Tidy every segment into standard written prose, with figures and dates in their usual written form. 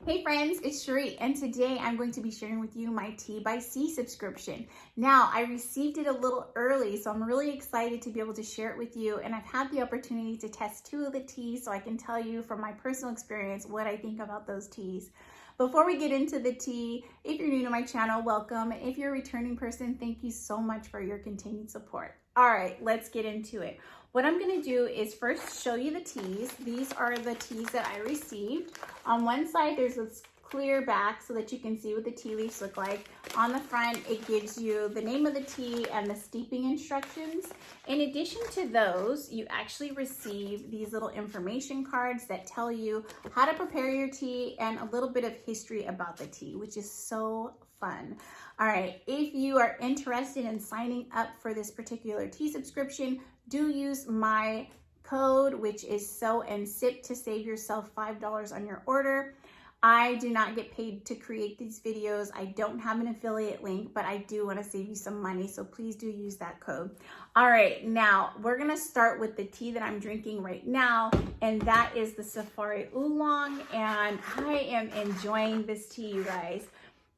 Hey friends, it's Cherie, and today I'm going to be sharing with you my TeabyC subscription. Now, I received it a little early, so I'm really excited to be able to share it with you, and I've had the opportunity to test 2 of the teas, so I can tell you from my personal experience what I think about those teas. Before we get into the tea, if you're new to my channel, welcome. If you're a returning person, thank you so much for your continued support. All right, let's get into it. What I'm gonna do is first show you the teas. These are the teas that I received. On one side, there's this clear back so that you can see what the tea leaves look like. On the front, it gives you the name of the tea and the steeping instructions. In addition to those, you actually receive these little information cards that tell you how to prepare your tea and a little bit of history about the tea, which is so fun. All right, if you are interested in signing up for this particular tea subscription, do use my code, which is SEW&SIP, to save yourself $5 on your order. I do not get paid to create these videos. I don't have an affiliate link, but I do want to save you some money, so please do use that code. All right, now we're gonna start with the tea that I'm drinking right now, and that is the Safari Oolong, and I am enjoying this tea, you guys.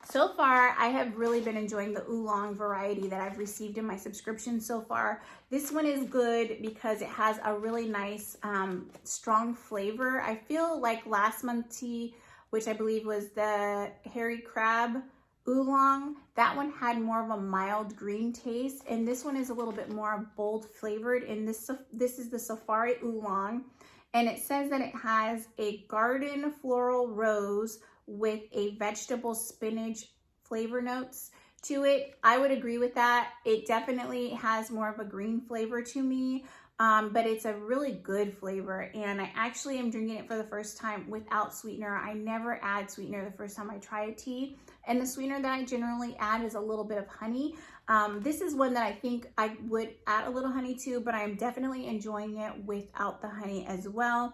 So far, I have really been enjoying the Oolong variety that I've received in my subscription so far. This one is good because it has a really nice, strong flavor. I feel like last month's tea, which I believe was the Hairy Crab Oolong, that one had more of a mild green taste, and this one is a little bit more bold flavored. And this is the Safari Oolong, and it says that it has a garden floral rose with a vegetable spinach flavor notes to it. I would agree with that. It definitely has more of a green flavor to me, but it's a really good flavor, and I actually am drinking it for the first time without sweetener. I never add sweetener the first time I try a tea, and the sweetener that I generally add is a little bit of honey. This is one that I think I would add a little honey to, but I'm definitely enjoying it without the honey as well.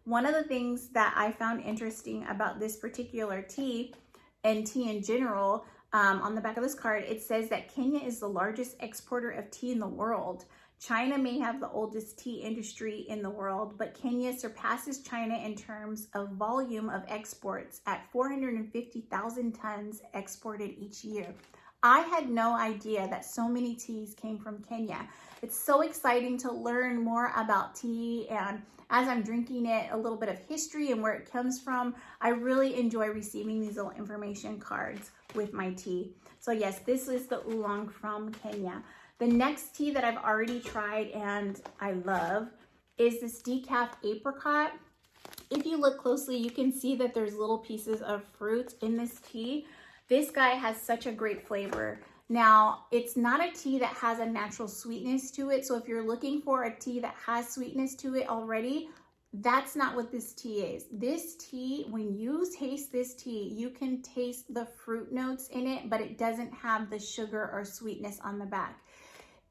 One of the things that I found interesting about this particular tea, and tea in general, on the back of this card, it says that Kenya is the largest exporter of tea in the world. China may have the oldest tea industry in the world, but Kenya surpasses China in terms of volume of exports at 450,000 tons exported each year. I had no idea that so many teas came from Kenya. It's so exciting to learn more about tea, and as I'm drinking it, a little bit of history and where it comes from. I really enjoy receiving these little information cards with my tea. So yes, this is the Oolong from Kenya. The next tea that I've already tried and I love is this Decaf Apricot. If you look closely, you can see that there's little pieces of fruit in this tea. This guy has such a great flavor. Now, it's not a tea that has a natural sweetness to it, so if you're looking for a tea that has sweetness to it already, that's not what this tea is. This tea, when you taste this tea, you can taste the fruit notes in it, but it doesn't have the sugar or sweetness on the back.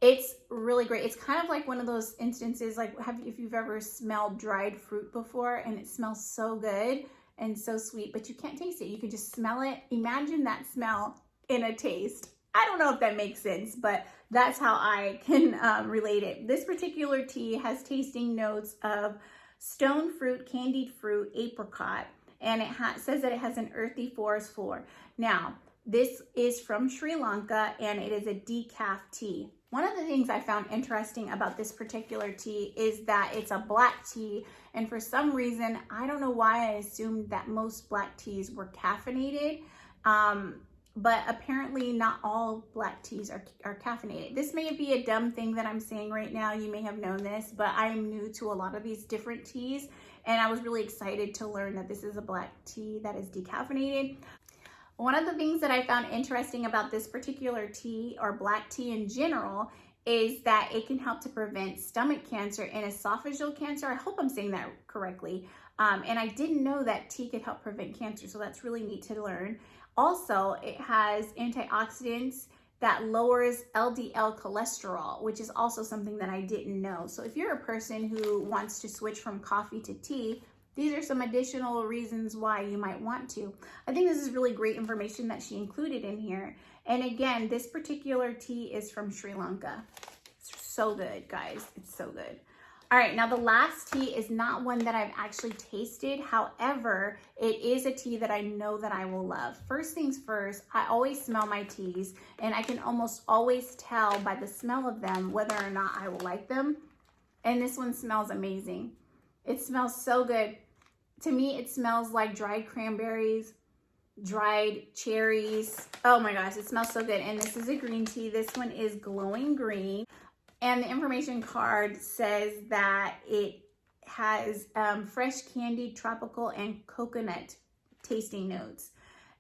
It's really great. It's kind of like one of those instances, like if you've ever smelled dried fruit before and it smells so good and so sweet, but you can't taste it. You can just smell it. Imagine that smell in a taste. I don't know if that makes sense, but that's how I can relate it. This particular tea has tasting notes of stone fruit, candied fruit, apricot, and it says that it has an earthy forest floor. Now, this is from Sri Lanka, and it is a decaf tea. One of the things I found interesting about this particular tea is that it's a black tea, and for some reason, I don't know why I assumed that most black teas were caffeinated, but apparently not all black teas are caffeinated. This may be a dumb thing that I'm saying right now. You may have known this, but I am new to a lot of these different teas, and I was really excited to learn that this is a black tea that is decaffeinated. One of the things that I found interesting about this particular tea, or black tea in general, is that it can help to prevent stomach cancer and esophageal cancer. I hope I'm saying that correctly. And I didn't know that tea could help prevent cancer, so that's really neat to learn. Also, it has antioxidants that lowers LDL cholesterol, which is also something that I didn't know. So if you're a person who wants to switch from coffee to tea, these are some additional reasons why you might want to. I think this is really great information that she included in here. And again, this particular tea is from Sri Lanka. It's so good, guys. It's so good. All right, now the last tea is not one that I've actually tasted. However, it is a tea that I know that I will love. First things first, I always smell my teas, and I can almost always tell by the smell of them whether or not I will like them. And this one smells amazing. It smells so good. To me, it smells like dried cranberries, dried cherries. Oh my gosh, it smells so good. And this is a green tea. This one is glowing green. And the information card says that it has fresh candied, tropical, and coconut tasting notes.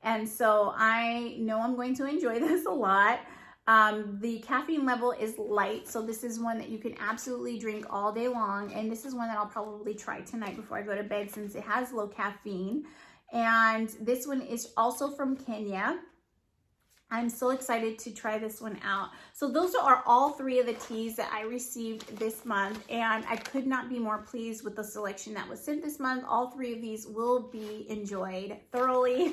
And so I know I'm going to enjoy this a lot. The caffeine level is light, so this is one that you can absolutely drink all day long. And this is one that I'll probably try tonight before I go to bed since it has low caffeine. And this one is also from Kenya. I'm so excited to try this one out. So those are all three of the teas that I received this month, and I could not be more pleased with the selection that was sent this month. All three of these will be enjoyed thoroughly.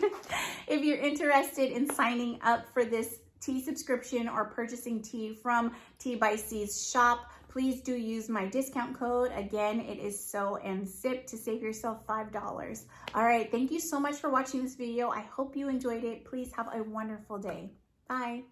If you're interested in signing up for this tea subscription or purchasing tea from TeabyC's shop, please do use my discount code. Again, it is SO and SIP to save yourself $5. All right, thank you so much for watching this video. I hope you enjoyed it. Please have a wonderful day. Bye.